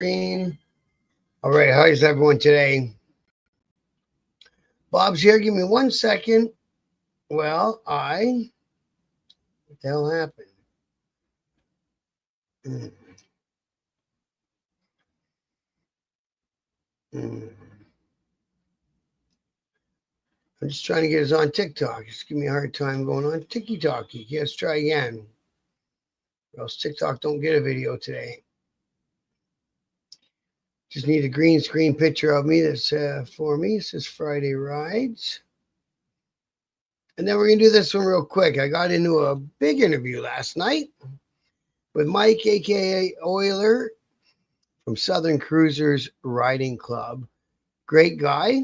screen. All right, how's everyone today? Bob's here. Give me 1 second. Well, what the hell happened? I'm just trying to get us on TikTok. Just give me a hard time going on TikTok. Let's try again. Or else TikTok don't get a video today. Just need a green screen picture of me that's for me. It says Friday Rides. And then we're going to do this one real quick. I got into a big interview last night with Mike, a.k.a. Euler, from Southern Cruisers Riding Club. Great guy.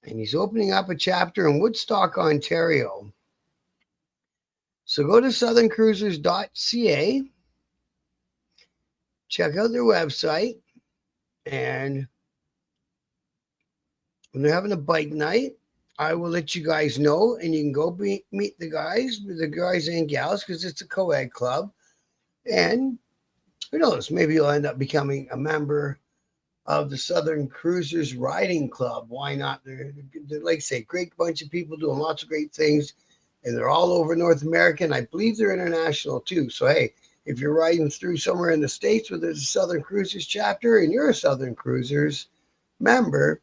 And he's opening up a chapter in Woodstock, Ontario. So go to southerncruisers.ca, check out their website, and when they're having a bike night, I will let you guys know, and you can go meet the guys and gals, because it's a co-ed club. And who knows, maybe you'll end up becoming a member of the Southern Cruisers Riding Club. Why not? They're like I say, great bunch of people doing lots of great things, and they're all over North America, and I believe they're international too. So, hey, if you're riding through somewhere in the States where there's a Southern Cruisers chapter and you're a Southern Cruisers member,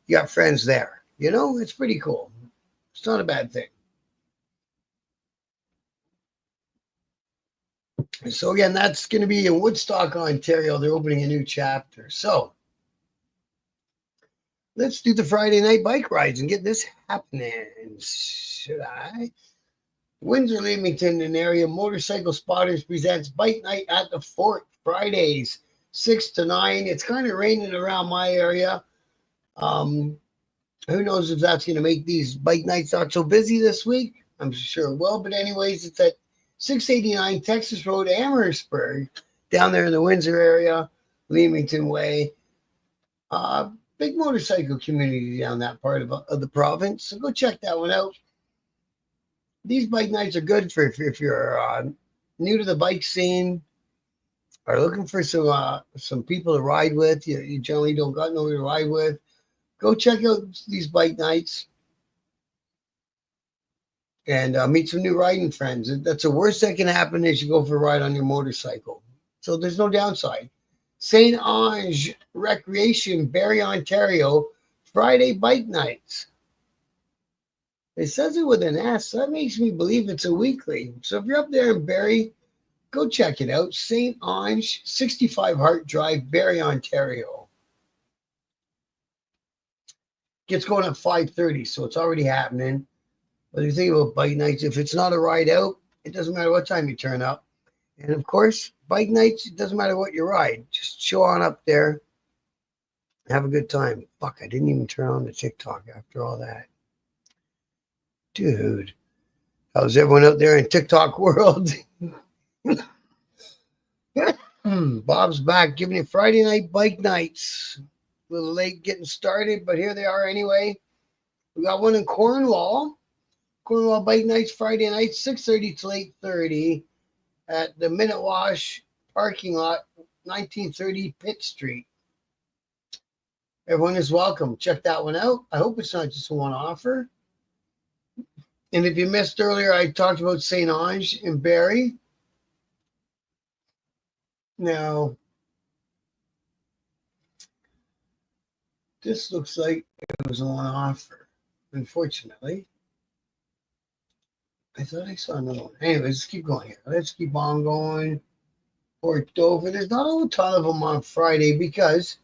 you got friends there. You know, it's pretty cool. It's not a bad thing. So again, that's going to be in Woodstock, Ontario. They're opening a new chapter. So let's do the Friday night bike rides and get this happening. Should I? Windsor, Leamington, and area Motorcycle Spotters presents Bike Night at the Fort, Fridays, 6 to 9. It's kind of raining around my area. Who knows if that's going to make these bike nights not so busy this week? I'm sure it will. But anyways, it's at 689 Texas Road, Amherstburg, down there in the Windsor area, Leamington Way. Big motorcycle community down that part of the province. So go check that one out. These bike nights are good for if you're new to the bike scene, are looking for some people to ride with. You generally don't got nobody to ride with. Go check out these bike nights and meet some new riding friends. That's the worst that can happen is you go for a ride on your motorcycle. So there's no downside. St. Ange Recreation, Barrie, Ontario, Friday bike nights. It says it with an S. So that makes me believe it's a weekly. So if you're up there in Barrie, go check it out. St. Ange, 65 Hart Drive, Barrie, Ontario. Gets going at 5:30, so it's already happening. But you think about bike nights, if it's not a ride out, it doesn't matter what time you turn up. And of course, bike nights, it doesn't matter what you ride. Just show on up there. Have a good time. Fuck, I didn't even turn on the TikTok after all that. Dude, how's everyone out there in TikTok world? Bob's back giving you Friday night bike nights. A little late getting started, but here they are anyway. We got one in Cornwall. Cornwall bike nights Friday night, 6:30 to 8:30 at the Minute Wash parking lot, 1930 Pitt Street. Everyone is welcome. Check that one out. I hope it's not just a one-offer. And if you missed earlier, I talked about St. Ange in Barrie. Now, this looks like it was a one-offer, unfortunately. I thought I saw another one. Anyways, let's keep going here. Let's keep on going. Port Dover. There's not a ton of them on Friday because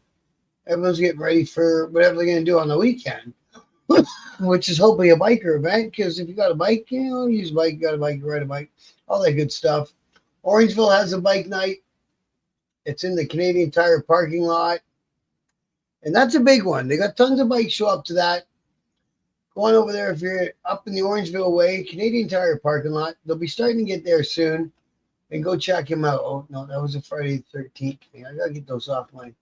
everyone's getting ready for whatever they're going to do on the weekend, which is hopefully a biker event. Because if you got a bike, use a bike. You got a bike, ride a bike, all that good stuff. Orangeville has a bike night. It's in the Canadian Tire parking lot. And that's a big one. They got tons of bikes show up to that. Go on over there if you're up in the Orangeville way, Canadian Tire parking lot. They'll be starting to get there soon. And go check him out. Oh, no, that was a Friday the 13th thing. I got to get those off my...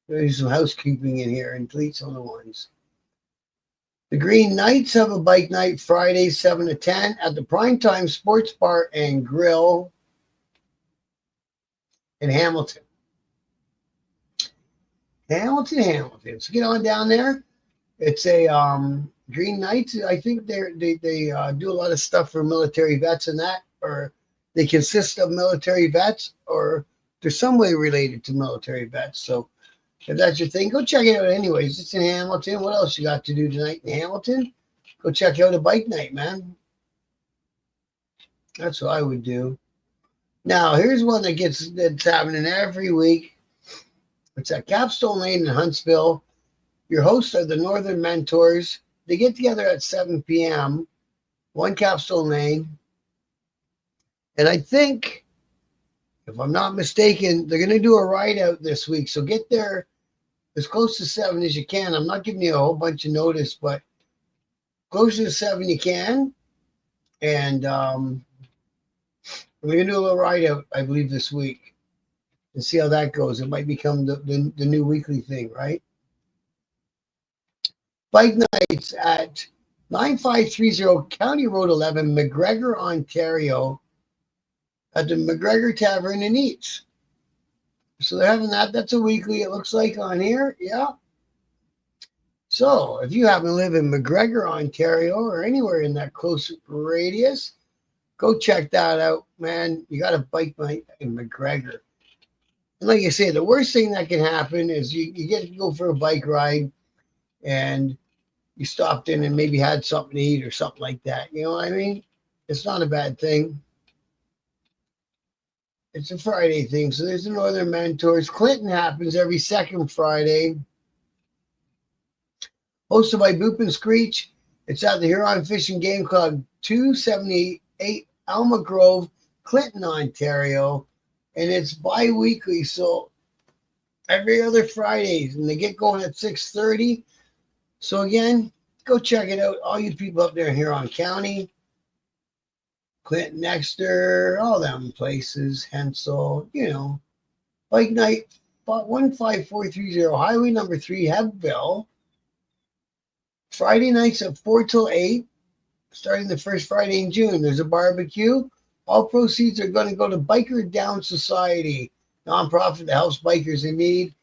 There's some housekeeping in here and delete some of the ones. The Green Knights have a bike night Friday, 7 to 10 at the Primetime Sports Bar and Grill in Hamilton. Hamilton. So get on down there. It's a Green Knights. I think they do a lot of stuff for military vets and that, or they consist of military vets, or they're some way related to military vets. So if that's your thing, go check it out. Anyways, it's in Hamilton. What else you got to do tonight in Hamilton? Go check out a bike night, man. That's what I would do. Now, here's one that's happening every week. It's at Capstone Lane in Huntsville. Your hosts are the Northern Mentors. They get together at 7 p.m., one Capstone Lane. And I think, if I'm not mistaken, they're going to do a ride out this week. So get there as close to 7 as you can. I'm not giving you a whole bunch of notice, but closer to 7 you can. And we're going to do a little ride out, I believe, this week and see how that goes. It might become the new weekly thing, right? Bike nights at 9530 County Road 11, McGregor, Ontario, at the McGregor Tavern and Eats. So they're having that. That's a weekly, it looks like, on here. Yeah. So if you happen to live in McGregor, Ontario, or anywhere in that close radius, go check that out, man. You got a bike night in McGregor. And like I say, the worst thing that can happen is you get to go for a bike ride and you stopped in and maybe had something to eat or something like that. You know what I mean? It's not a bad thing. It's a Friday thing. So there's the Northern Mentors. Clinton happens every second Friday. Hosted by Boop and Screech. It's at the Huron Fishing Game Club, 278 Alma Grove, Clinton, Ontario. And it's bi-weekly, so every other Fridays. And they get going at 6:30. So again, go check it out. All you people up there in Huron County, Clinton, Exeter, all them places, Hensel, Bike night, 15430 Highway number 3, Hebville. Friday nights at 4 till 8, starting the first Friday in June. There's a barbecue. All proceeds are going to go to Biker Down Society, nonprofit that helps bikers in need.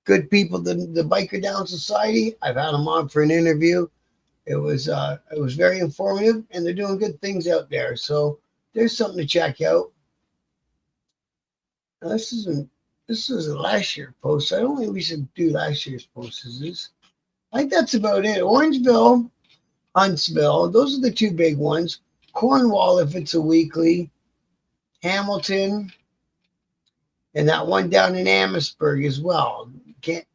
Good people, the Biker Down Society. I've had them on for an interview. It was very informative, and they're doing good things out there. So there's something to check out. Now, this is a last year post. I don't think we should do last year's post. Is this? I think that's about it. Orangeville, Huntsville. Those are the two big ones. Cornwall, if it's a weekly. Hamilton, and that one down in Amherstburg as well.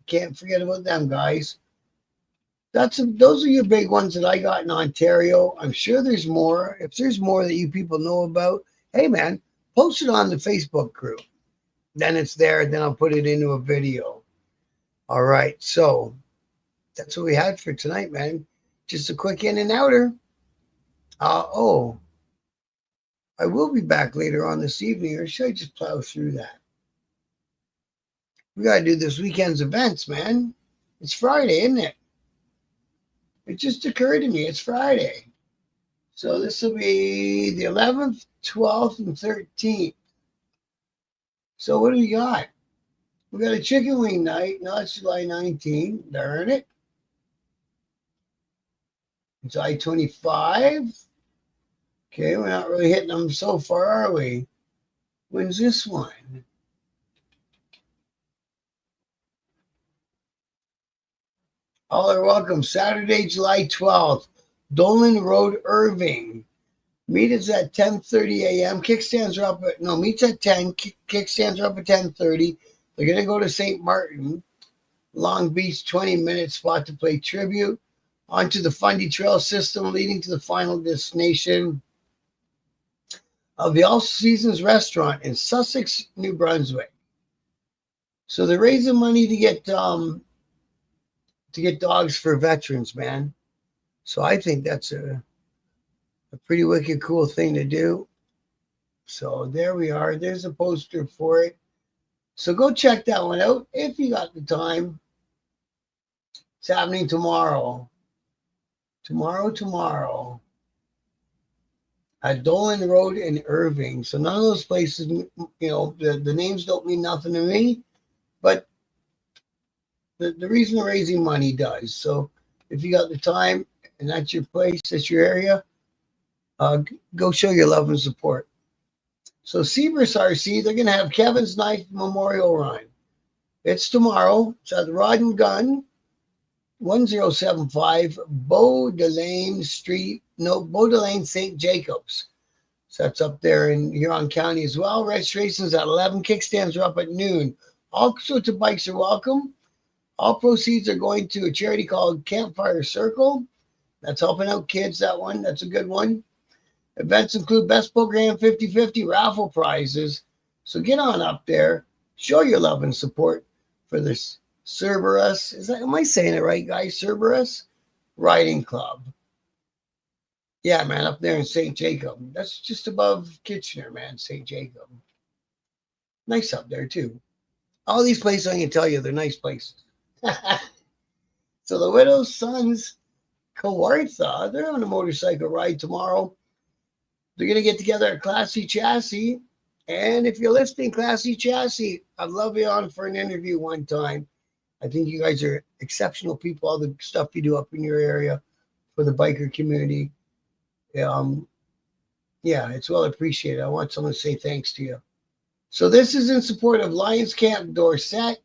Can't forget about them guys. Those are your big ones that I got in Ontario. I'm sure there's more. If there's more that you people know about, hey man, post it on the Facebook group. Then it's there. Then I'll put it into a video. All right, so that's what we had for tonight, man. Just a quick in and outer. I will be back later on this evening, or should I just plow through that? We got to do this weekend's events, man. It's Friday, isn't it? It just occurred to me. It's Friday. So this will be the 11th, 12th, and 13th. So what do we got? We got a chicken wing night. No, it's July 19th. Darn it. It's I-25. Okay, we're not really hitting them so far, are we? When's this one? All are welcome. Saturday, July 12th, Dolan Road, Irving. Meet is at 10:30 a.m. Kickstands are up meets at 10. Kickstands are up at 10:30. They're going to go to St. Martin, Long Beach, 20-minute spot to play tribute. Onto the Fundy Trail system leading to the final destination of the All Seasons Restaurant in Sussex, New Brunswick. So they're raising money to get dogs for veterans, man. So I think that's a pretty wicked cool thing to do. So there we are. There's a poster for it. So go check that one out if you got the time. It's happening tomorrow. Tomorrow. At Dolan Road in Irving. So none of those places, the names don't mean nothing to me, but the reason they're raising money does. So if you got the time and that's your place, that's your area, go show your love and support. So SCRC, they're going to have Kevin's Ninth Memorial Run. It's tomorrow. It's at the Rod and Gun, 1075 Beaudelaine Street, no, Beaudelaine St. Jacobs. So that's up there in Huron County as well. Registration's at 11. Kickstands are up at noon. All sorts of bikes are welcome. All proceeds are going to a charity called Campfire Circle. That's helping out kids, that one. That's a good one. Events include Best Program 50/50 raffle prizes. So get on up there. Show your love and support for this Cerberus. Am I saying it right, guys? Cerberus Riding Club. Yeah, man, up there in St. Jacob. That's just above Kitchener, man, St. Jacob. Nice up there, too. All these places, I can tell you, they're nice places. So the Widow's Sons, Kawartha, they're on a motorcycle ride tomorrow. They're going to get together at Classy Chassis. And if you're listening, Classy Chassis, I'd love you on for an interview one time. I think you guys are exceptional people, all the stuff you do up in your area for the biker community. Yeah, it's well appreciated. I want someone to say thanks to you. So this is in support of Lions Camp Dorset.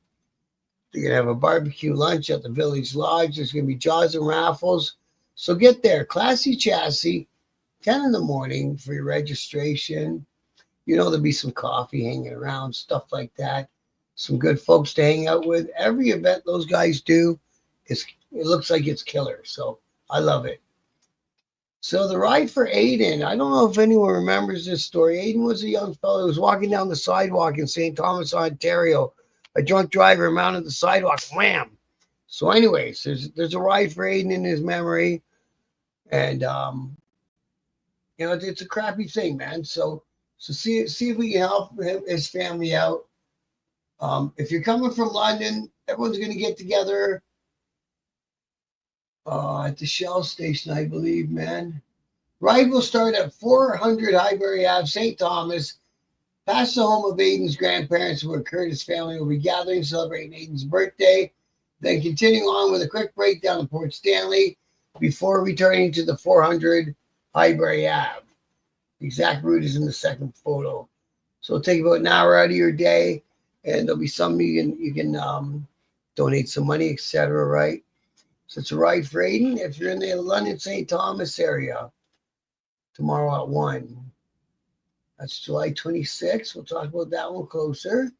They're going to have a barbecue lunch at the Village Lodge. There's going to be jaws and raffles. So get there. Classy Chassis, 10 in the morning for your registration. You know, there'll be some coffee hanging around, stuff like that. Some good folks to hang out with. Every event those guys do, it looks like it's killer. So I love it. So the ride for Aiden, I don't know if anyone remembers this story. Aiden was a young fellow who was walking down the sidewalk in St. Thomas, Ontario. A drunk driver mounted the sidewalk, wham. So anyways, there's a ride for Aiden in his memory. And, you know, it's a crappy thing, man. So see if we can help his family out. If you're coming from London, everyone's going to get together at the Shell station, I believe, man. Ride will start at 400 Highbury Ave, St. Thomas, past the home of Aiden's grandparents, where Curtis family will be gathering, celebrating Aiden's birthday. Then continuing on with a quick breakdown of Port Stanley before returning to the 400 Highbury Ave. The exact route is in the second photo. So it'll take about an hour out of your day, and there'll be some you can donate some money, etc. Right? So it's a ride for Aiden if you're in the London St. Thomas area tomorrow at 1. That's July 26th. We'll talk about that one closer.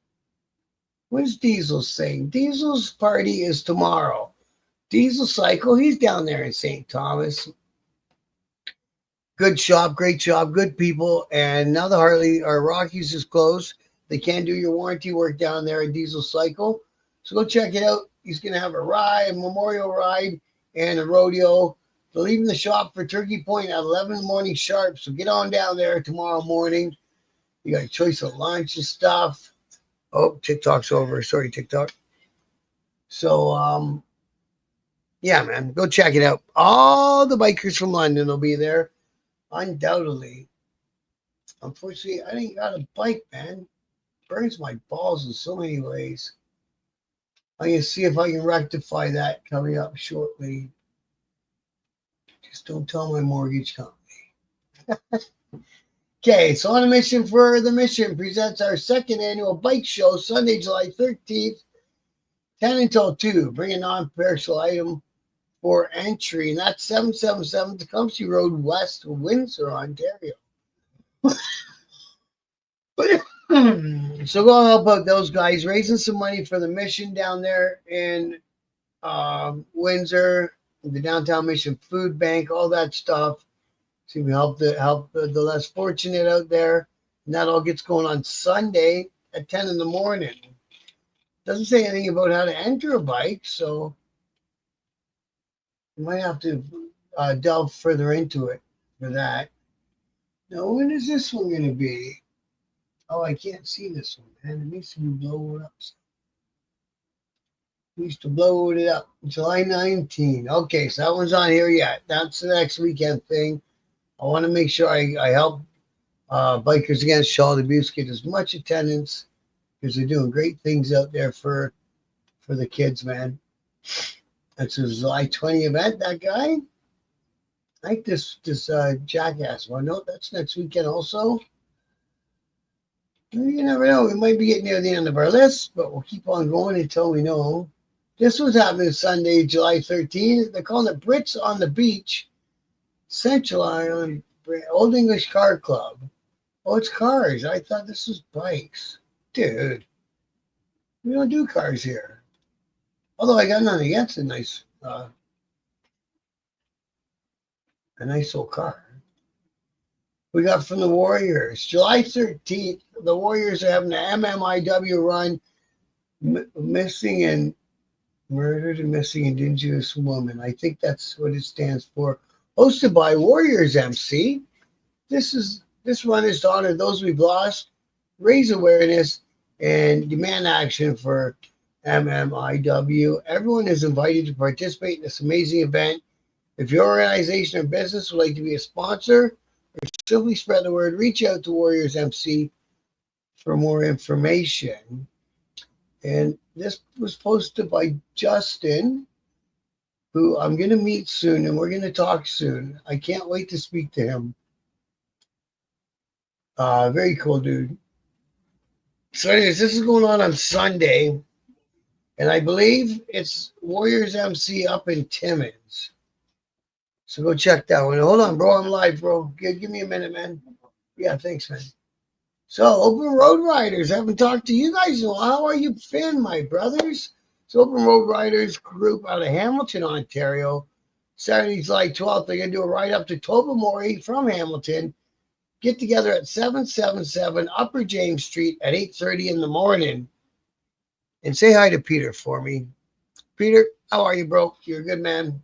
When's Diesel's thing? Diesel's party is tomorrow. Diesel Cycle, he's down there in St. Thomas. Good shop, great job, good people. And now the Harley or Rockies is closed. They can't do your warranty work down there at Diesel Cycle. So go check it out. He's going to have a ride, a memorial ride, and a rodeo. They're leaving the shop for Turkey Point at 11 in the morning sharp. So get on down there tomorrow morning. You got a choice of lunch and stuff. Oh, TikTok's over. Sorry, TikTok. So, yeah, man, go check it out. All the bikers from London will be there, undoubtedly. Unfortunately, I ain't got a bike, man. Burns my balls in so many ways. I'm going to see if I can rectify that coming up shortly. Just don't tell my mortgage company. Okay, so on a mission for the mission presents our second annual bike show, Sunday, July 13th, 10 until 2. Bring a non-perishable item for entry, and that's 777 Tecumseh Road, West Windsor, Ontario. So go help out those guys, raising some money for the mission down there in Windsor, the Downtown Mission Food Bank, all that stuff. So we help the less fortunate out there. And that all gets going on Sunday at 10 in the morning. Doesn't say anything about how to enter a bike, so you might have to delve further into it for that. Now, when is this one going to be? Oh, I can't see this one, man. It needs to be blown up. It needs to blow it up. July 19. Okay, so that one's on here yet. That's the next weekend thing. I want to make sure I help Bikers Against Child Abuse get as much attendance because they're doing great things out there for for the kids, man. That's a July 20 event, that guy. I like this jackass one. No, that's next weekend also. You never know. We might be getting near the end of our list, but we'll keep on going until we know. This was happening Sunday, July 13th. They're calling it Brits on the Beach, Central Island, Old English Car Club. Oh, it's cars. I thought this was bikes. Dude, we don't do cars here. Although I got nothing against a nice old car. We got from the Warriors. July 13th, the Warriors are having an MMIW run, missing and murdered and missing Indigenous woman. I think that's what it stands for. Hosted by Warriors MC. This run is to honor those we've lost, raise awareness, and demand action for MMIW. Everyone is invited to participate in this amazing event. If your organization or business would like to be a sponsor or simply spread the word, reach out to Warriors MC for more information. And this was posted by Justin, who I'm going to meet soon, and we're going to talk soon. I can't wait to speak to him. Very cool, dude. So anyways, this is going on Sunday, and I believe it's Warriors MC up in Timmins. So go check that one. Hold on, bro. I'm live, bro. Give me a minute, man. Yeah, thanks, man. So, Open Road Riders, haven't talked to you guys in a while. How are you feeling, my brothers? So, Open Road Riders group out of Hamilton, Ontario. Saturday, July 12th, they're going to do a ride up to Tobermory from Hamilton. Get together at 777 Upper James Street at 8:30 in the morning. And say hi to Peter for me. Peter, how are you, bro? You're a good man.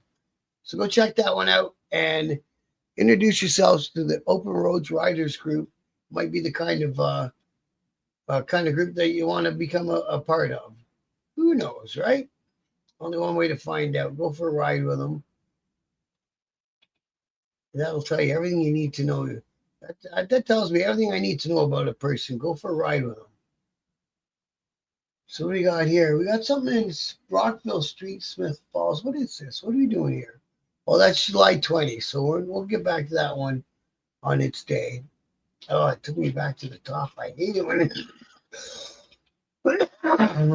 So go check that one out and introduce yourselves to the Open Roads Riders group. Might be the kind of group that you want to become a part of. Who knows, right? Only one way to find out. Go for a ride with them. That'll tell you everything you need to know. That tells me everything I need to know about a person. Go for a ride with them. So what do we got here? We got something in Rockville Street, Smith Falls. What is this? What are we doing here? Oh, that's July 20. So we'll get back to that one on its day. Oh, it took me back to the top. I hate it when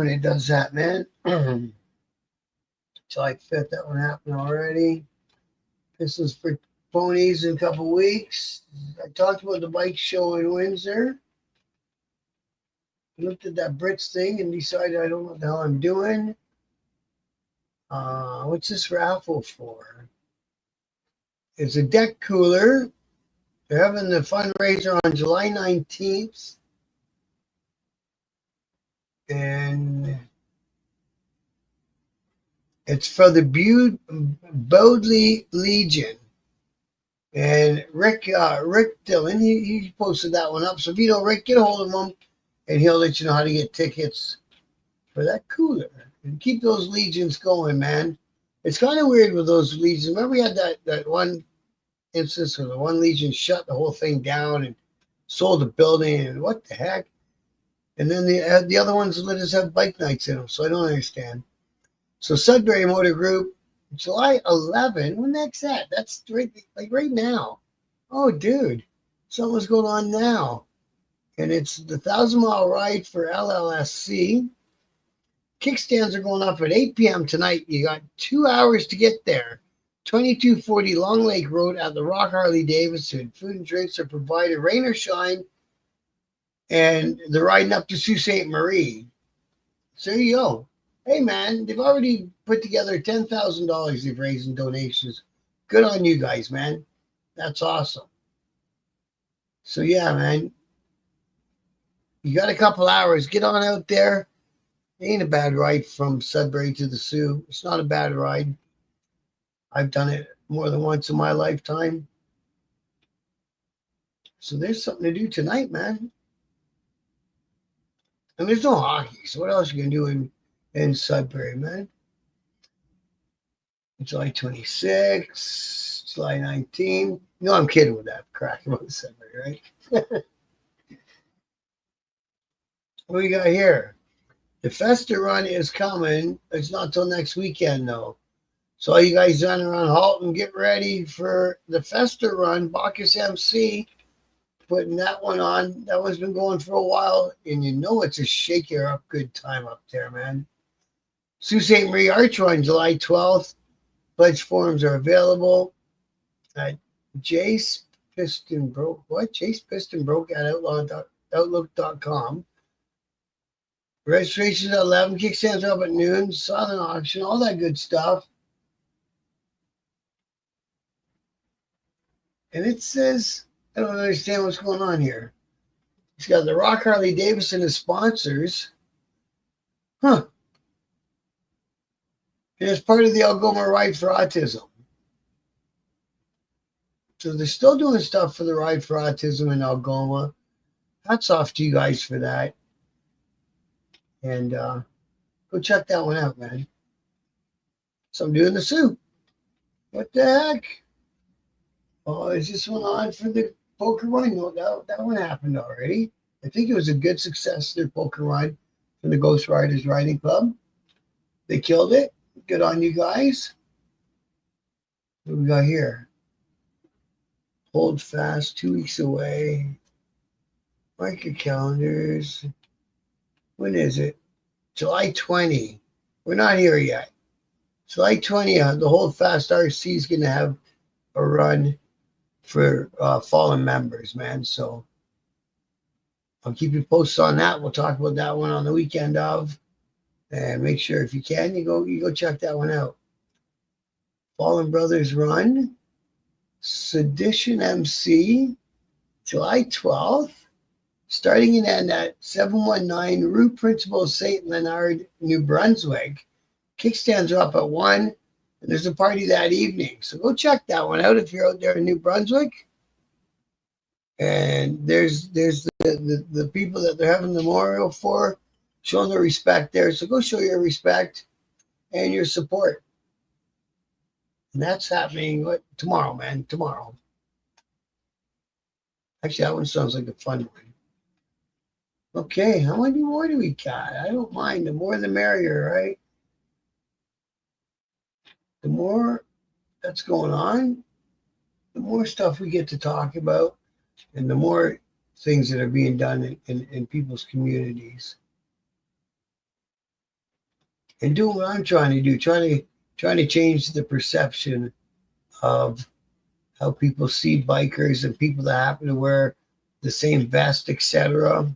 it does that, man. July 5th, that one happened already. This is for ponies in a couple weeks. I talked about the bike show in Windsor. I looked at that Brits thing and decided I don't know what the hell I'm doing. What's this raffle for? It's a deck cooler. They're having the fundraiser on July 19th. And it's for the Bodley Legion. And Rick Dillon, he posted that one up. So if you know Rick, get a hold of him and he'll let you know how to get tickets for that cooler. And keep those legions going, man. It's kind of weird with those legions. Remember we had that one instance where the one legion shut the whole thing down and sold the building, and what the heck? And then the other ones let us have bike nights in them, so I don't understand. So Sudbury Motor Group, July 11. When the heck's that? That's right now. Oh, dude, something's going on now. And it's the 1,000-mile ride for LLSC. Kickstands are going off at 8 p.m. tonight. You got 2 hours to get there. 2240 Long Lake Road at the Rock Harley Davidson. Food and drinks are provided, rain or shine. And they're riding up to Sault Ste. Marie. So there you go. Hey, man, they've already put together $10,000 they've raised in donations. Good on you guys, man. That's awesome. So, yeah, man. You got a couple hours. Get on out there. It ain't a bad ride from Sudbury to the Sioux. It's not a bad ride. I've done it more than once in my lifetime. So there's something to do tonight, man. And there's no hockey. So what else you can do in Sudbury, man? July 26, July 19. No, I'm kidding with that crap about Sudbury, right? What do we got here? The Festa run is coming. It's not till next weekend though. So all you guys running around Halton, get ready for the Festa run. Bacchus MC putting that one on. That one's been going for a while, and you know it's a shake your up good time up there, man. Sault Ste. Marie Arch Run, July 12th. Pledge forms are available at Jace Piston Broke. What? Jace Piston Broke at Outlook.com. Registration's at 11. Kickstands are up at noon. Silent auction, all that good stuff. And it says, I don't understand what's going on here. It's got the Rock Harley Davidson as sponsors. Huh. And it's part of the Algoma Ride for Autism. So they're still doing stuff for the Ride for Autism in Algoma. Hats off to you guys for that. And go check that one out, man. So I'm doing the soup. What the heck? Oh, is this one on for the poker run? No, that one happened already. I think it was a good success, their poker run from the Ghost Riders Riding Club. They killed it. Good on you guys. What do we got here? Hold fast, 2 weeks away. Mark your calendars. When is it? July 20. We're not here yet. July 20, the Hold Fast RC is going to have a run for fallen members, man. So I'll keep you posted on that. We'll talk about that one on the weekend of. And make sure if you can, you go check that one out. Fallen Brothers Run, Sedition MC, July 12th, starting and end at 719 Rue Principal St. Leonard, New Brunswick. Kickstands are up at 1, and there's a party that evening. So go check that one out if you're out there in New Brunswick. And there's the people that they're having the memorial for, showing their respect there. So go show your respect and your support. And that's happening tomorrow, man. Tomorrow. Actually, that one sounds like a fun one. Okay, how many more do we got? I don't mind. The more the merrier, right? The more that's going on, the more stuff we get to talk about, and the more things that are being done in people's communities. And doing what I'm trying to do, trying to change the perception of how people see bikers and people that happen to wear the same vest, etc.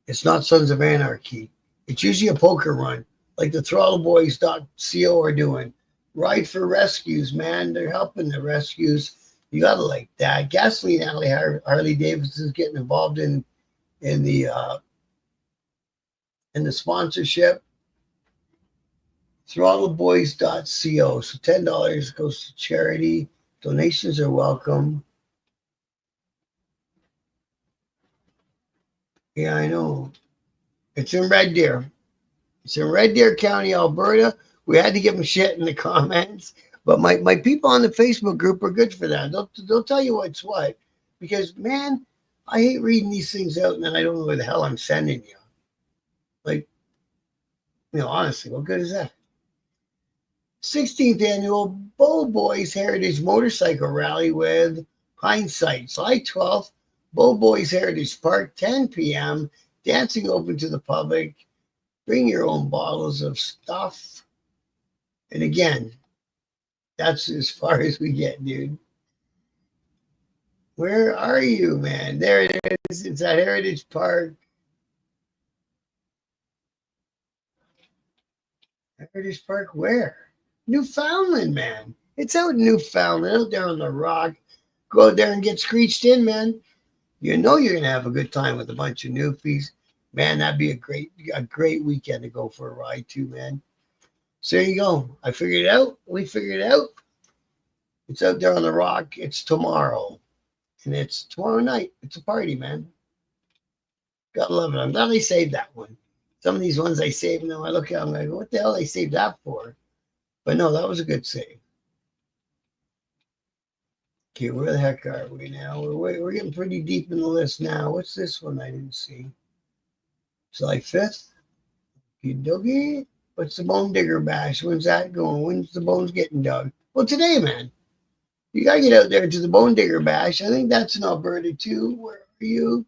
It's not Sons of Anarchy. It's usually a poker run, like the throttleboys.co are doing. Ride for Rescues, man. They're helping the rescues. You gotta like that. Gasoline Alley Harley Davidson is getting involved in the sponsorship. Throttleboys.co. So $10 goes to charity. Donations are welcome. Yeah, I know. It's in Red Deer. It's in Red Deer County, Alberta. We had to give them shit in the comments. But my people on the Facebook group are good for that. They'll tell you what's what. Because, man, I hate reading these things out and then I don't know where the hell I'm sending you. Like, honestly, what good is that? 16th annual Bow Boys Heritage Motorcycle Rally with Hindsight. July 12th, Bow Boys Heritage Park, 10 p.m. Dancing open to the public. Bring your own bottles of stuff. And again, that's as far as we get, dude. Where are you, man? There it is. It's at Heritage Park. Heritage Park where? Newfoundland, man. It's out in Newfoundland, out there on the rock. Go out there and get screeched in, man. You know you're gonna have a good time with a bunch of newfies. Man, that'd be a great weekend to go for a ride too, man. So there you go. I figured it out. We figured it out. It's out there on the rock. It's tomorrow. And it's tomorrow night. It's a party, man. Gotta love it. I'm glad they saved that one. Some of these ones I saved, I look at them and I go, what the hell they saved that for? But no, that was a good save. Okay, where the heck are we now? We're getting pretty deep in the list now. What's this one I didn't see? July 5th. Doogie. What's the Bone Digger Bash? When's that going? When's the bones getting dug? Well, today, man. You got to get out there to the Bone Digger Bash. I think that's in Alberta, too. Where are you?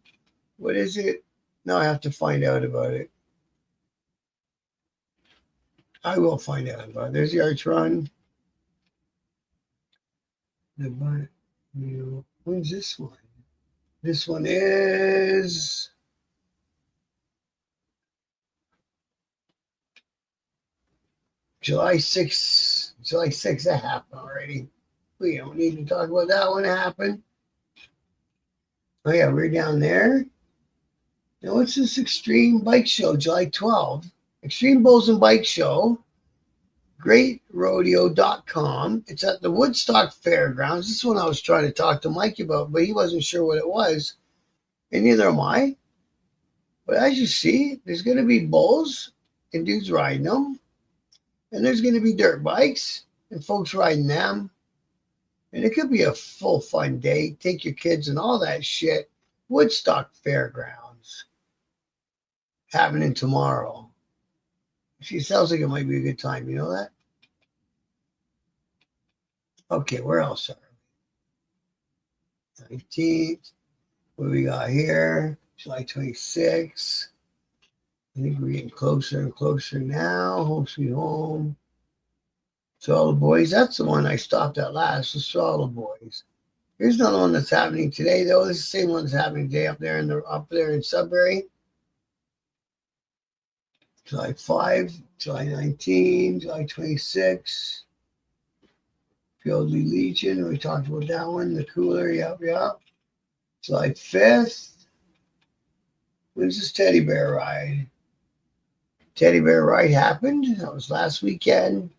What is it? Now I have to find out about it. I will find out about it. There's the Arch Run. When's this one? This one is July 6th. July 6th, that happened already. We don't need to talk about that one. It happened. Oh, yeah, we're down there. Now, what's this Extreme Bike Show, July 12th? Extreme Bulls and Bike Show, greatrodeo.com. It's at the Woodstock Fairgrounds. This one I was trying to talk to Mike about, but he wasn't sure what it was. And neither am I. But as you see, there's going to be bulls and dudes riding them. And there's going to be dirt bikes and folks riding them. And it could be a full fun day. Take your kids and all that shit. Woodstock Fairgrounds. Happening tomorrow. She sounds like it might be a good time. You know that? Okay, where else are we? 19th. What we got here? July 26th. I think we're getting closer and closer now. Home Sweet Home. So all the boys. That's the one I stopped at last. The all the boys. Here's another one that's happening today, though. This is the same one that's happening today up there in Sudbury. July 5, July 19, July 26. Fieldly Legion. We talked about that one. The cooler. Yep. July 5th. When's this teddy bear ride? Teddy bear ride happened. That was last weekend.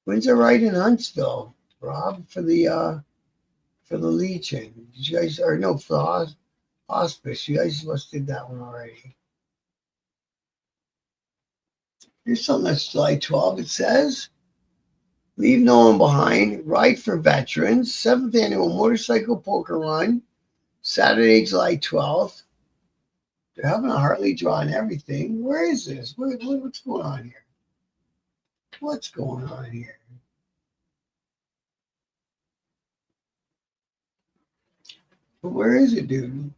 When's the ride in Huntsville, Rob, for the Legion? Did you guys, or no, for the hospice? You guys must did that one already. Here's something that's July 12th. It says, leave no one behind. Ride for veterans. 7th annual motorcycle poker run. Saturday, July 12th. They're having a Harley draw and everything. Where is this? What's going on here? What's going on here? But where is it, dude?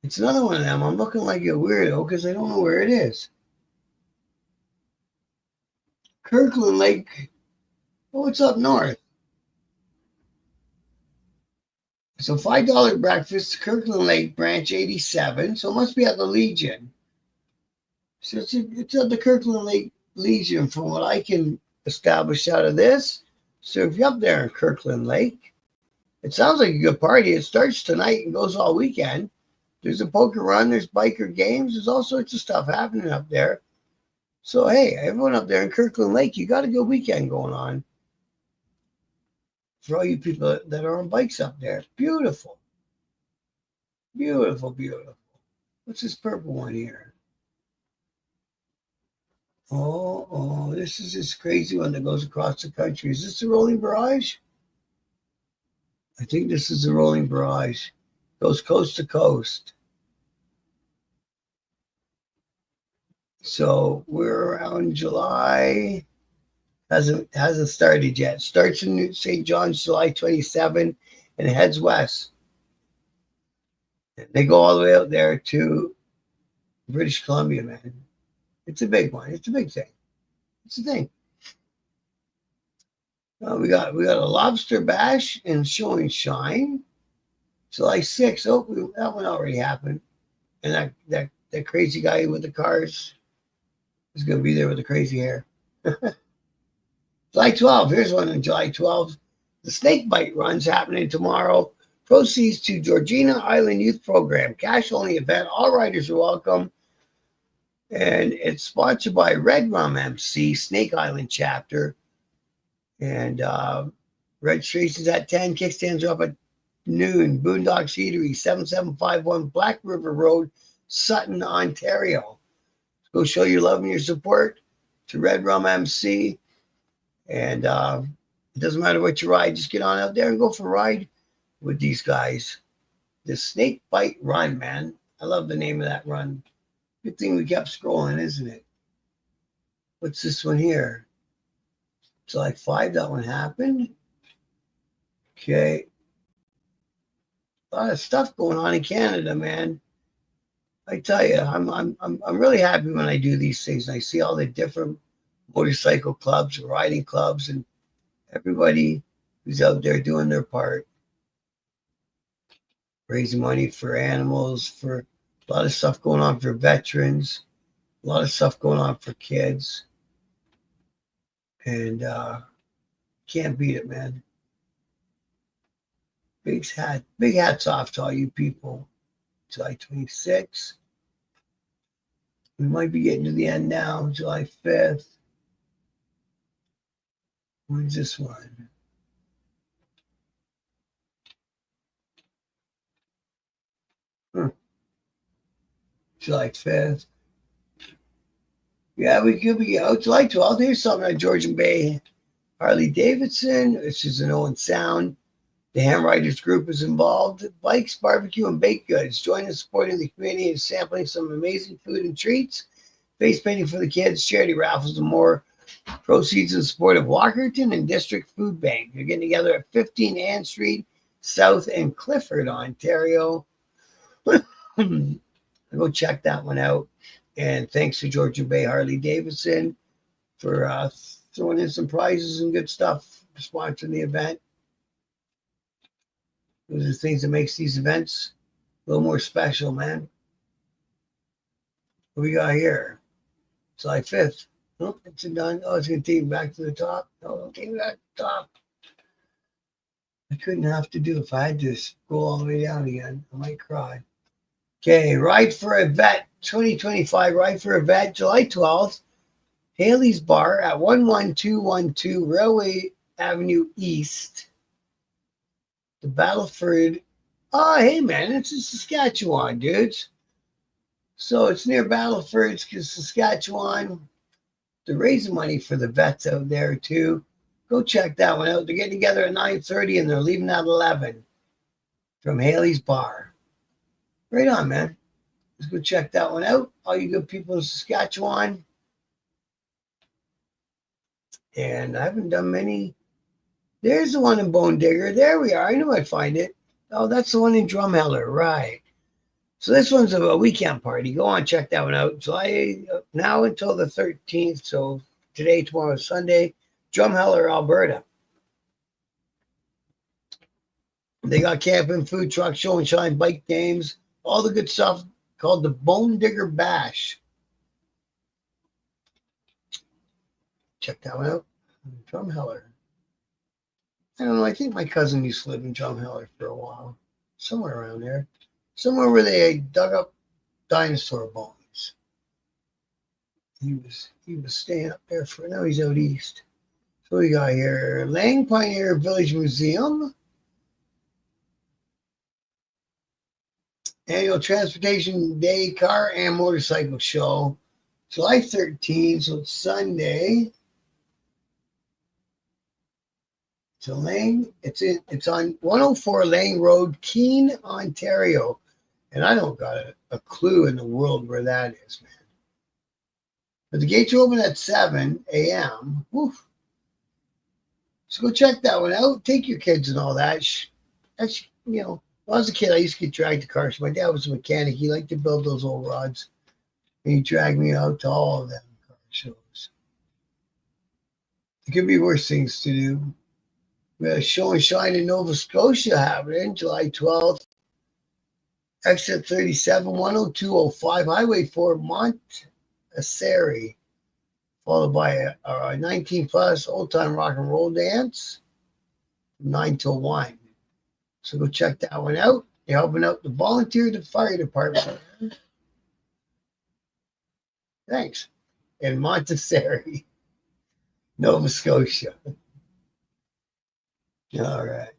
It's another one of them. I'm looking like a weirdo because I don't know where it is. Kirkland Lake. Oh, it's up north. So $5 breakfast, Kirkland Lake Branch 87. So it must be at the Legion. So it's at the Kirkland Lake Legion from what I can establish out of this. So if you're up there in Kirkland Lake, it sounds like a good party. It starts tonight and goes all weekend. There's a poker run. There's biker games. There's all sorts of stuff happening up there. So, hey, everyone up there in Kirkland Lake, you got a good weekend going on. For all you people that are on bikes up there. Beautiful. Beautiful, beautiful. What's this purple one here? Oh, this is this crazy one that goes across the country. Is this the Rolling Barrage? I think this is the Rolling Barrage. Goes coast to coast. So we're around July. Hasn't started yet. Starts in St. John's July 27 and heads west. They go all the way out there to British Columbia, man. It's a big one. It's a big thing. It's a thing. We got a lobster bash and show and shine. July 6th. Oh, that one already happened. And that crazy guy with the cars is going to be there with the crazy hair. July 12th. Here's one on July 12th. The Snake Bite Run's happening tomorrow. Proceeds to Georgina Island Youth Program. Cash only event. All riders are welcome. And it's sponsored by Red Rum MC, Snake Island chapter. And registration's at 10. Kickstands are up at noon. Boondocks Eatery, 7751 Black River Road, Sutton, Ontario. Go show your love and your support to Red Rum MC. And it doesn't matter what you ride. Just get on out there and go for a ride. with these guys. The Snake Bite Run, man. I love the name of that run. Good thing we kept scrolling, isn't it? What's this one here? July 5, that one happened. Okay. A lot of stuff going on in Canada, man. I tell you, I'm really happy when I do these things. And I see all the different motorcycle clubs, riding clubs, and everybody who's out there doing their part, raising money for animals, for a lot of stuff going on for veterans, a lot of stuff going on for kids, and can't beat it, man. Big hats off to all you people. July 26th. We might be getting to the end now. July 5th. When's this one? July 5th. Yeah, we could be out July 12th. Here's something on Georgian Bay. Harley Davidson, which is an Owen Sound. The Ham Riders Group is involved. Bikes, barbecue, and baked goods. Join in supporting the community and sampling some amazing food and treats. Face painting for the kids, charity raffles, and more. Proceeds in support of Walkerton and District Food Bank. They're getting together at 15 Ann Street, South in Clifford, Ontario. Go check that one out. And thanks to Georgian Bay Harley Davidson for throwing in some prizes and good stuff for sponsoring the event. Those are the things that makes these events a little more special, man. What we got here? July 5th. Nope, it's done. Oh, it's going to take me back to the top. No, don't take me back to the top. I couldn't have to do if I had to scroll all the way down again. I might cry. Okay, Ride for a Vet 2025. Ride for a Vet, July 12th. Haley's Bar at 11212 Railway Avenue East. The Battleford. Oh, hey, man, it's in Saskatchewan, dudes. So it's near Battleford, Saskatchewan. They're raising money for the vets out there, too. Go check that one out. They're getting together at 9:30 and they're leaving at 11 from Haley's Bar. Right on, man. Let's go check that one out. All you good people in Saskatchewan. And I haven't done many. There's the one in Bone Digger. There we are. I knew I'd find it. Oh, that's the one in Drumheller. Right. So this one's a weekend party. Go on, check that one out. July now until the 13th. So today, tomorrow, Sunday. Drumheller, Alberta. They got camping, food truck, show and shine, bike games, all the good stuff called the Bone Digger Bash. Check that one out. Drumheller. I don't know. I think my cousin used to live in Drumheller for a while. Somewhere around there. Somewhere where they dug up dinosaur bones. He was staying up there for now. He's out east. So we got here Lang Pioneer Village Museum. Annual Transportation Day Car and Motorcycle Show. July 13th, so it's Sunday. So Lang, it's on 104 Lang Road, Keene, Ontario. And I don't got a clue in the world where that is, man. But the gates are open at 7 a.m. Woof. So go check that one out. Take your kids and all that. That's, you know, when I was a kid, I used to get dragged to cars. My dad was a mechanic. He liked to build those old rods. And he dragged me out to all of them car shows. There could be worse things to do. We have a show and shine in Nova Scotia happening July 12th. Exit 37, 10205, Highway 4, Montessori. Followed by a 19 plus old time rock and roll dance from 9 till 1. So go check that one out. They're helping out the volunteer fire department. Thanks. In Montessori, Nova Scotia. All right.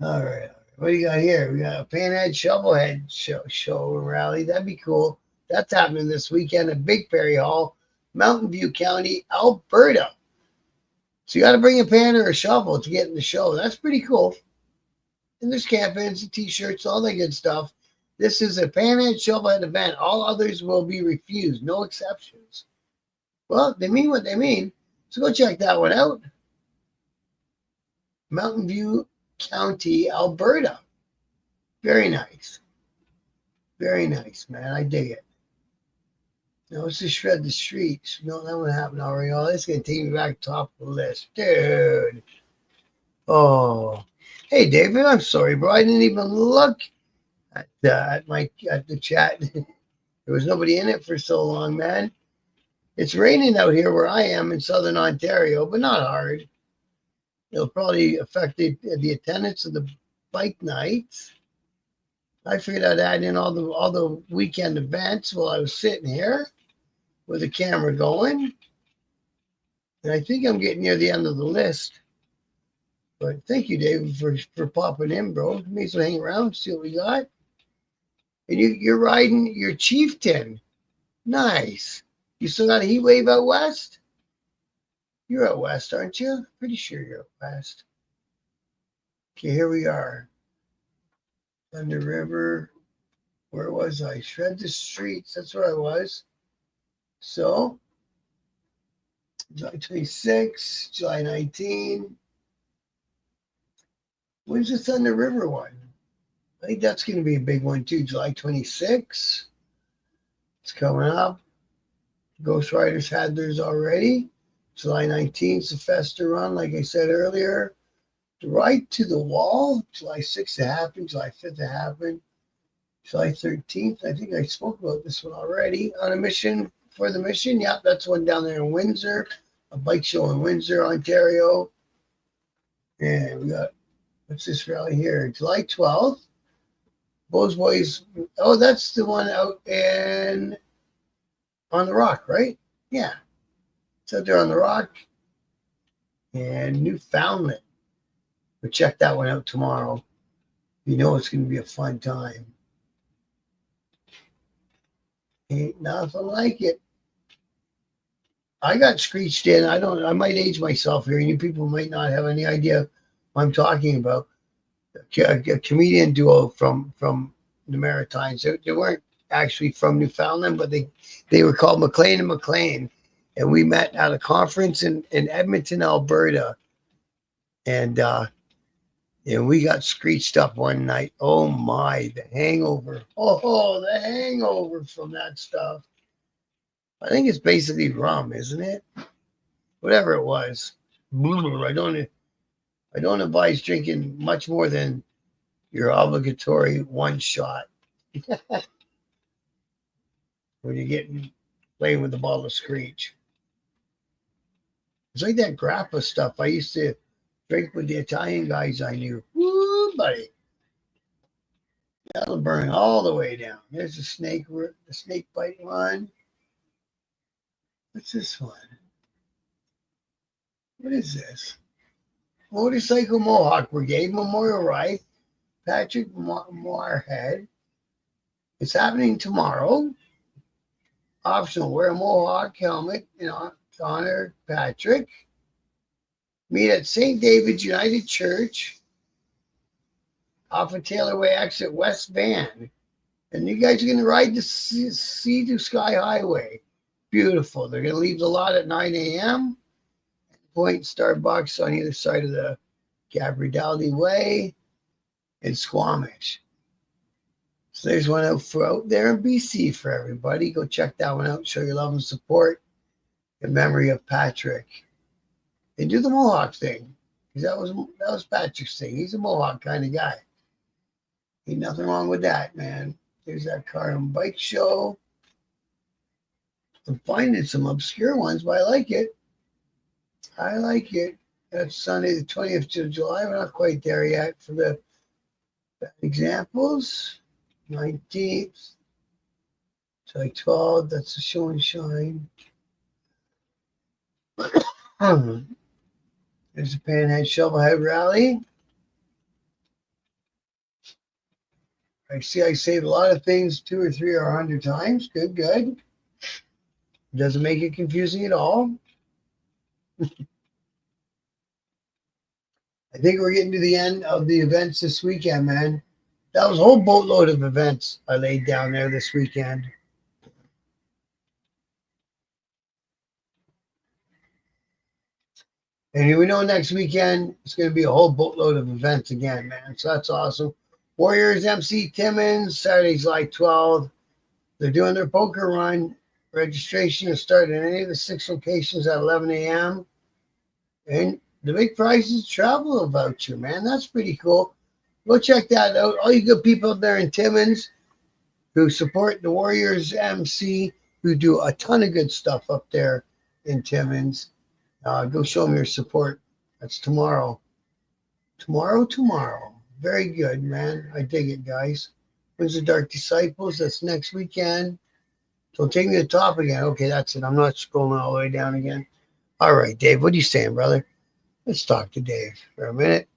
All right. What do you got here? We got a Panhead Shovelhead show and rally. That'd be cool. That's happening this weekend at Big Prairie Hall, Mountain View County, Alberta. So you got to bring a pan or a shovel to get in the show. That's pretty cool. And there's campaigns and t-shirts, all that good stuff. This is a Panhead Shovelhead event. All others will be refused, no exceptions. Well, they mean what they mean. So go check that one out. Mountain View County, Alberta. Very nice. Very nice, man. I dig it. Now let's just shred the streets. No, that one happened already. Oh, that's going to take me back top of the list. Dude. Oh. Hey, David, I'm sorry, bro. I didn't even look at the chat. There was nobody in it for so long, man. It's raining out here where I am in southern Ontario, but not hard. It'll probably affect the attendance of the bike nights. I figured I'd add in all the weekend events while I was sitting here with the camera going. And I think I'm getting near the end of the list. But thank you, David, for popping in, bro. May as well hang around, see what we got. And you're riding your Chieftain. Nice. You still got a heat wave out west? You're out west, aren't you? Pretty sure you're out west. Okay, here we are. Thunder River. Where was I? Shred the streets. That's where I was. So, July 26, July 19. When's the Thunder River one? I think that's going to be a big one too. July 26. It's coming up. Ghost Riders had theirs already. July 19th, the Festa Run, like I said earlier. The Ride to the Wall, July 6th to happen, July 5th to happen. July 13th, I think I spoke about this one already. On a mission for the mission. Yep, that's one down there in Windsor. A bike show in Windsor, Ontario. And we got, what's this rally here? July 12th. Bose Boys. Oh, that's the one out in on the Rock, right? Yeah. It's out there on the Rock. And Newfoundland. But check that one out tomorrow. You know it's going to be a fun time. Ain't nothing like it. I got screeched in. I might age myself here, and you people might not have any idea what I'm talking about. A comedian duo from the Maritimes. They weren't actually from Newfoundland, but they were called McLean and McLean. And we met at a conference in Edmonton, Alberta. And we got screeched up one night. Oh my, the hangover. Oh, the hangover from that stuff. I think it's basically rum, isn't it? Whatever it was. I don't advise drinking much more than your obligatory one shot. When you're playing with the bottle of Screech. It's like that grappa stuff I used to drink with the Italian guys I knew. Woo, buddy. That'll burn all the way down. There's the snake bite one. What's this one? What is this? Motorcycle Mohawk Brigade Memorial Ride. Patrick Moorhead. It's happening tomorrow. Optional. Wear a Mohawk helmet to honor Patrick. Meet at St. David's United Church off of Taylor Way exit West Van. And you guys are going to ride the Sea to Sky Highway. Beautiful. They're going to leave the lot at 9 a.m. Point Starbucks on either side of the Gabrielli Way in Squamish. So there's one out there in BC for everybody. Go check that one out. Show your love and support in memory of Patrick. And do the Mohawk thing. Because that was Patrick's thing. He's a Mohawk kind of guy. Ain't nothing wrong with that, man. There's that car and bike show. I'm finding some obscure ones, but I like it. I like it. That's Sunday, the 20th of July. We're not quite there yet for the examples. 19th. July 12th. That's the show and shine. There's a Panhead Shovelhead rally. I see I saved a lot of things 2 or 3 or 100 times. Good. Doesn't make it confusing at all. I I think we're getting to the end of the events this weekend, man. That was a whole boatload of events I laid down there this weekend. And we know next weekend it's going to be a whole boatload of events again, man. So that's awesome. Warriors MC Timmins, Saturday, July 12th. They're doing their poker run. Registration is starting at any of the 6 locations at 11 a.m. And the big prize is travel voucher, man. That's pretty cool. Go check that out. All you good people up there in Timmins who support the Warriors MC, who do a ton of good stuff up there in Timmins. Go show them your support. That's tomorrow. Tomorrow. Very good, man. I dig it, guys. When's the Dark Disciples? That's next weekend. Don't take me to the top again. Okay, that's it. I'm not scrolling all the way down again. All right, Dave, what are you saying, brother? Let's talk to Dave for a minute.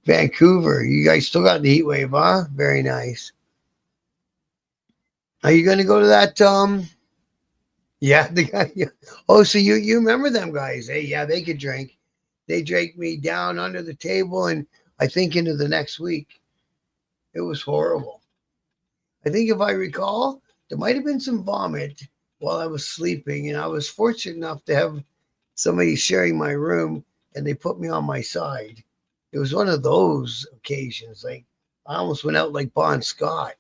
Vancouver, you guys still got the heat wave, huh? Very nice. Are you going to go to that? Yeah, the guy. Yeah. Oh, so you remember them guys? Hey, yeah, they could drink. They drank me down under the table, and I think into the next week. It was horrible. I think if I recall, there might have been some vomit while I was sleeping, and I was fortunate enough to have somebody sharing my room, and they put me on my side. It was one of those occasions. Like I almost went out like Bon Scott.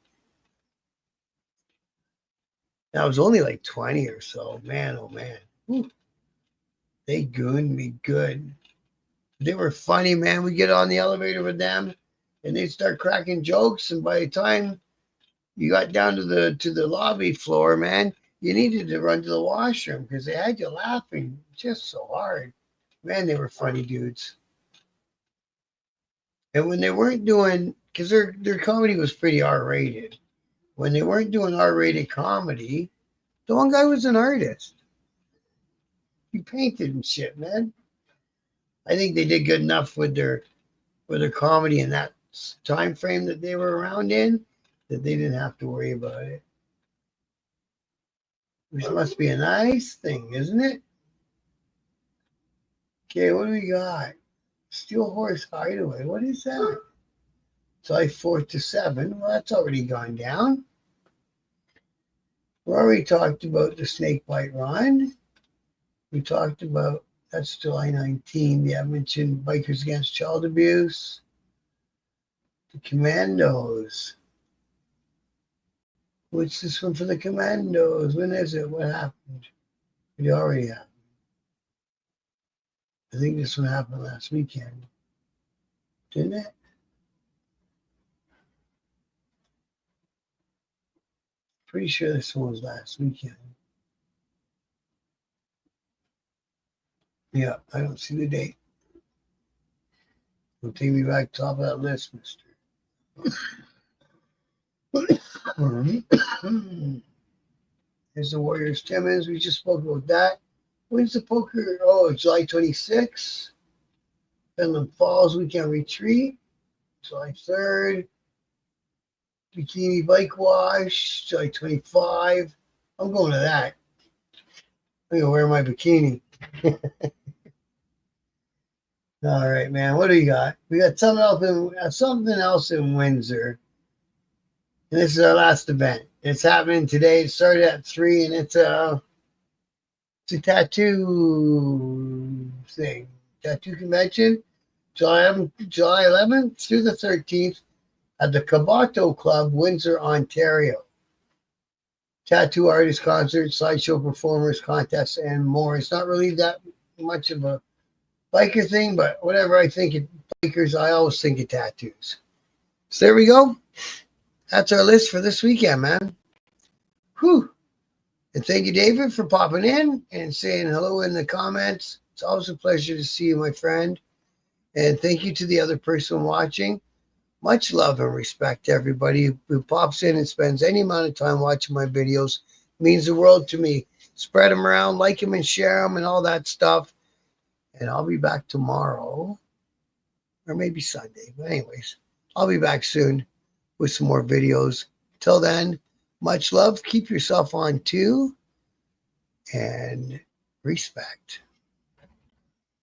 I was only like 20 or so. Man, oh man. Whew. They gooned me good. They were funny, man. We get on the elevator with them and they start cracking jokes. And by the time you got down to the lobby floor, man, you needed to run to the washroom because they had you laughing just so hard. Man, they were funny dudes. And when they weren't doing, because their comedy was pretty R-rated. When they weren't doing R-rated comedy, the one guy was an artist. He painted and shit, man. I think they did good enough with their comedy in that time frame that they were around in that they didn't have to worry about it. Which must be a nice thing, isn't it? Okay, what do we got? Steel Horse Hideaway. What is that? July 4th to 7. Well, that's already gone down. We already talked about the Snake Bite Run. We talked about, that's July 19th. Yeah, I mentioned Bikers Against Child Abuse. The Commandos. What's this one for the Commandos? When is it? What happened? It already happened. I think this one happened last weekend. Didn't it? Pretty sure this one was last weekend. Yeah, I don't see the date. Don't take me back top of that list, mister. Here's the Warriors Timmins. We just spoke about that. When's the poker? Oh, July 26th. Finland Falls Weekend Retreat. July 3rd. Bikini Bike Wash. July 25. I'm going to that. I'm going to wear my bikini. All right, man. What do we got? We got something else in Windsor. And this is our last event. It's happening today. It started at 3, and it's a tattoo thing. Tattoo convention. July 11th through the 13th at the Cabato Club, Windsor, Ontario. Tattoo artist concerts, slideshow performers, contests, and more. It's not really that much of a biker thing, but whatever I think of bikers, I always think of tattoos. So there we go. That's our list for this weekend, man. Whew. And thank you, David, for popping in and saying hello in the comments. It's always a pleasure to see you, my friend. And thank you to the other person watching. Much love and respect to everybody who pops in and spends any amount of time watching my videos. It means the world to me. Spread them around, like them and share them and all that stuff. And I'll be back tomorrow or maybe Sunday. But anyways, I'll be back soon with some more videos. Till then, much love. Keep yourself on too. And respect.